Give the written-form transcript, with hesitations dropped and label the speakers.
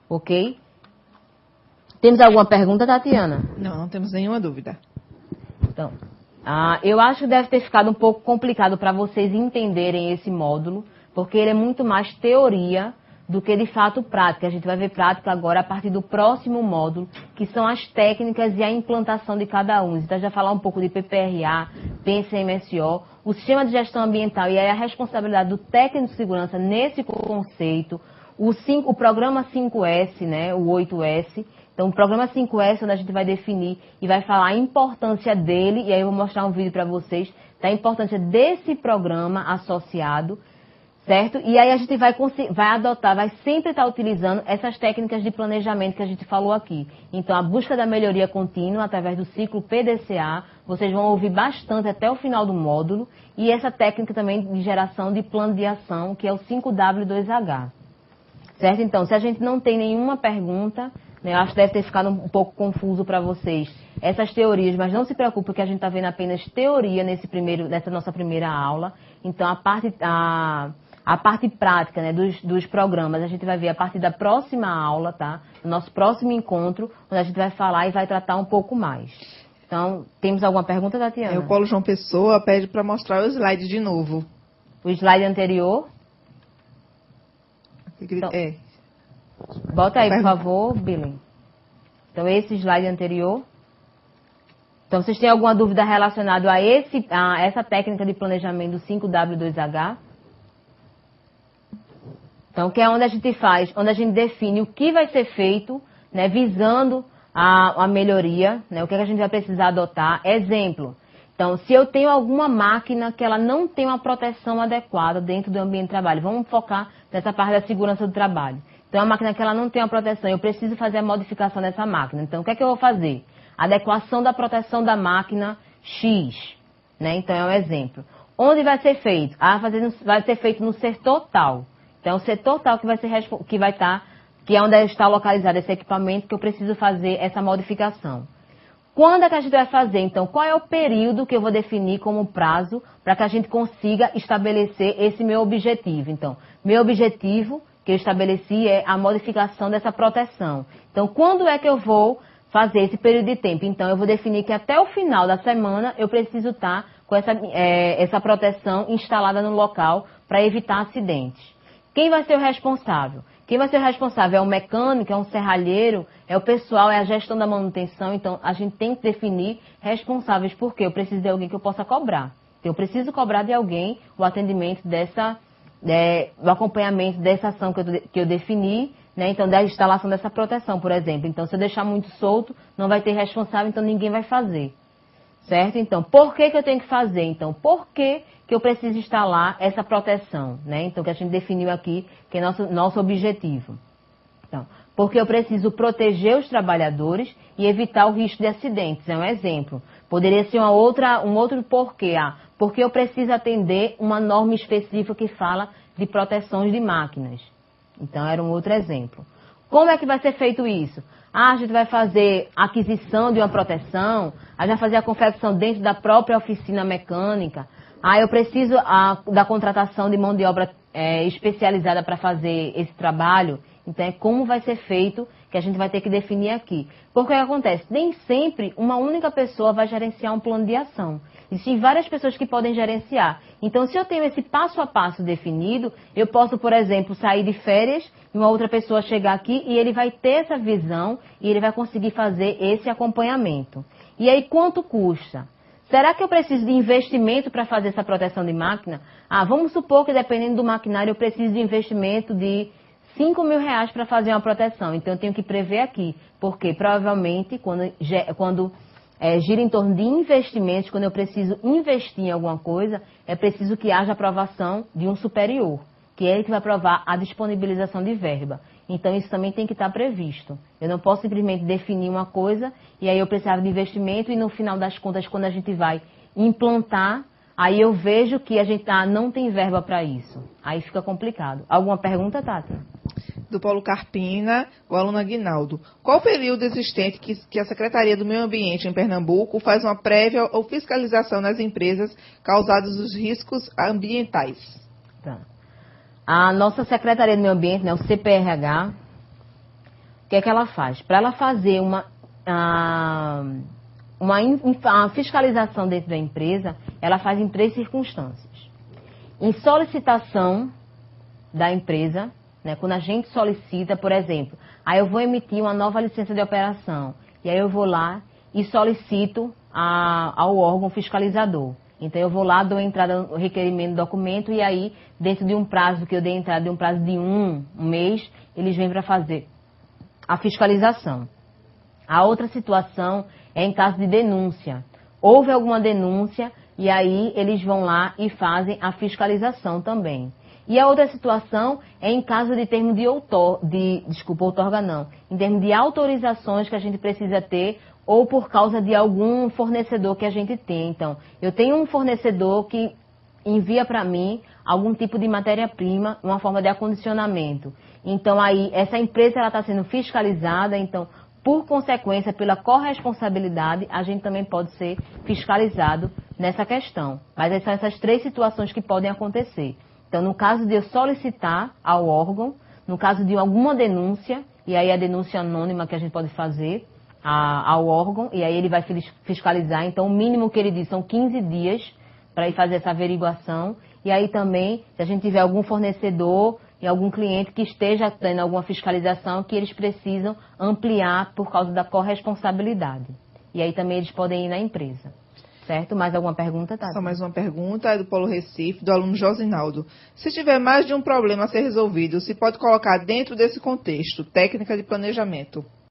Speaker 1: Ok? Temos alguma pergunta, Tatiana?
Speaker 2: Não, não temos nenhuma dúvida.
Speaker 1: Então, eu acho que deve ter ficado um pouco complicado para vocês entenderem esse módulo, porque ele é muito mais teoria do que de fato prática. A gente vai ver prática agora a partir do próximo módulo, que são as técnicas e a implantação de cada um. Então, a gente vai falar um pouco de PPRA, PCMSO, o sistema de gestão ambiental e aí a responsabilidade do técnico de segurança nesse conceito, o programa 5S, né, o 8S. Então, o programa 5S, onde a gente vai definir e vai falar a importância dele, e aí eu vou mostrar um vídeo para vocês da importância desse programa associado, certo? E aí a gente vai adotar, vai sempre estar utilizando essas técnicas de planejamento que a gente falou aqui. Então, a busca da melhoria contínua através do ciclo PDCA, vocês vão ouvir bastante até o final do módulo, e essa técnica também de geração de plano de ação, que é o 5W2H. Certo? Então, se a gente não tem nenhuma pergunta, né, eu acho que deve ter ficado um pouco confuso para vocês essas teorias, mas não se preocupe que a gente está vendo apenas teoria nessa nossa primeira aula. Então, a parte prática, né, dos programas, a gente vai ver a partir da próxima aula, tá? No nosso próximo encontro, onde a gente vai falar e vai tratar um pouco mais. Então, temos alguma pergunta, Tatiana?
Speaker 2: O Paulo João Pessoa pede para mostrar o slide de novo.
Speaker 1: O slide anterior? Então, bota aí, por favor, Billy. Então, esse slide anterior. Então, vocês têm alguma dúvida relacionada a essa técnica de planejamento do 5W2H? Então, que é onde a gente faz, onde a gente define o que vai ser feito, né, visando a melhoria, né, o que a gente vai precisar adotar. Exemplo. Então, se eu tenho alguma máquina que ela não tem uma proteção adequada dentro do ambiente de trabalho, vamos focar nessa parte da segurança do trabalho. Então, a máquina que ela não tem uma proteção, eu preciso fazer a modificação dessa máquina. Então, o que é que eu vou fazer? Adequação da proteção da máquina X, né? Então, é um exemplo. Onde vai ser feito? Vai ser feito no setor tal. Então, é o setor tal que é onde está localizado esse equipamento que eu preciso fazer essa modificação. Quando é que a gente vai fazer? Então, qual é o período que eu vou definir como prazo para que a gente consiga estabelecer esse meu objetivo? Então, meu objetivo que eu estabeleci é a modificação dessa proteção. Então, quando é que eu vou fazer esse período de tempo? Então, eu vou definir que até o final da semana eu preciso estar com essa proteção instalada no local para evitar acidentes. Quem vai ser o responsável? Quem vai ser o responsável é o mecânico, é um serralheiro, é o pessoal, é a gestão da manutenção. Então, a gente tem que definir responsáveis, porque eu preciso de alguém que eu possa cobrar. Então, eu preciso cobrar de alguém o atendimento o acompanhamento dessa ação que eu defini, né? Então, da instalação dessa proteção, por exemplo. Então, se eu deixar muito solto, não vai ter responsável, então ninguém vai fazer. Certo? Então, por que eu tenho que fazer? Então, por que eu preciso instalar essa proteção, né? Então, que a gente definiu aqui, que é nosso objetivo. Então, porque eu preciso proteger os trabalhadores e evitar o risco de acidentes. É um exemplo. Poderia ser um outro porquê. Porque eu preciso atender uma norma específica que fala de proteções de máquinas. Então, era um outro exemplo. Como é que vai ser feito isso? A gente vai fazer a aquisição de uma proteção, a gente vai fazer a confecção dentro da própria oficina mecânica. Eu preciso da contratação de mão de obra especializada para fazer esse trabalho. Então, é como vai ser feito que a gente vai ter que definir aqui. Porque o que acontece? Nem sempre uma única pessoa vai gerenciar um plano de ação. Existem várias pessoas que podem gerenciar. Então, se eu tenho esse passo a passo definido, eu posso, por exemplo, sair de férias e uma outra pessoa chegar aqui e ele vai ter essa visão e ele vai conseguir fazer esse acompanhamento. E aí, quanto custa? Será que eu preciso de investimento para fazer essa proteção de máquina? Vamos supor que, dependendo do maquinário, eu preciso de investimento de R$5.000 para fazer uma proteção. Então, eu tenho que prever aqui. Porque, provavelmente, quando gira em torno de investimentos, quando eu preciso investir em alguma coisa, é preciso que haja aprovação de um superior, que é ele que vai aprovar a disponibilização de verba. Então, isso também tem que estar previsto. Eu não posso simplesmente definir uma coisa e aí eu precisava de investimento e no final das contas, quando a gente vai implantar, aí eu vejo que a gente não tem verba para isso. Aí fica complicado. Alguma pergunta, Tati?
Speaker 2: Do Paulo Carpina, o aluno Aguinaldo. Qual o período existente que a Secretaria do Meio Ambiente em Pernambuco faz uma prévia ou fiscalização nas empresas causados os riscos ambientais?
Speaker 1: Tá. A nossa Secretaria do Meio Ambiente, né, o CPRH, que é que ela faz? Para ela fazer a fiscalização dentro da empresa, ela faz em 3 circunstâncias. Em solicitação da empresa, né, quando a gente solicita, por exemplo, aí eu vou emitir uma nova licença de operação, e aí eu vou lá e solicito ao órgão fiscalizador. Então eu vou lá, dou entrada no requerimento do documento, e aí, dentro de um prazo que eu dei entrada, de um prazo de um mês, eles vêm para fazer a fiscalização. A outra situação é em caso de denúncia. Houve alguma denúncia e aí eles vão lá e fazem a fiscalização também. E a outra situação é em caso de termo em termos de autorizações que a gente precisa ter ou por causa de algum fornecedor que a gente tem. Então, eu tenho um fornecedor que envia para mim algum tipo de matéria-prima, uma forma de acondicionamento. Então, aí, essa empresa está sendo fiscalizada, então, por consequência, pela corresponsabilidade, a gente também pode ser fiscalizado nessa questão. Mas são essas 3 situações que podem acontecer. Então, no caso de eu solicitar ao órgão, no caso de alguma denúncia, e aí a denúncia anônima que a gente pode fazer ao órgão, e aí ele vai fiscalizar. Então, o mínimo que ele diz são 15 dias para ir fazer essa averiguação. E aí também, se a gente tiver algum fornecedor e algum cliente que esteja tendo alguma fiscalização, que eles precisam ampliar por causa da corresponsabilidade. E aí também eles podem ir na empresa. Certo? Mais alguma pergunta, Tati?
Speaker 2: Só mais uma pergunta, é do Polo Recife, do aluno Josinaldo. Se tiver mais de um problema a ser resolvido, se pode colocar dentro desse contexto, técnica de planejamento?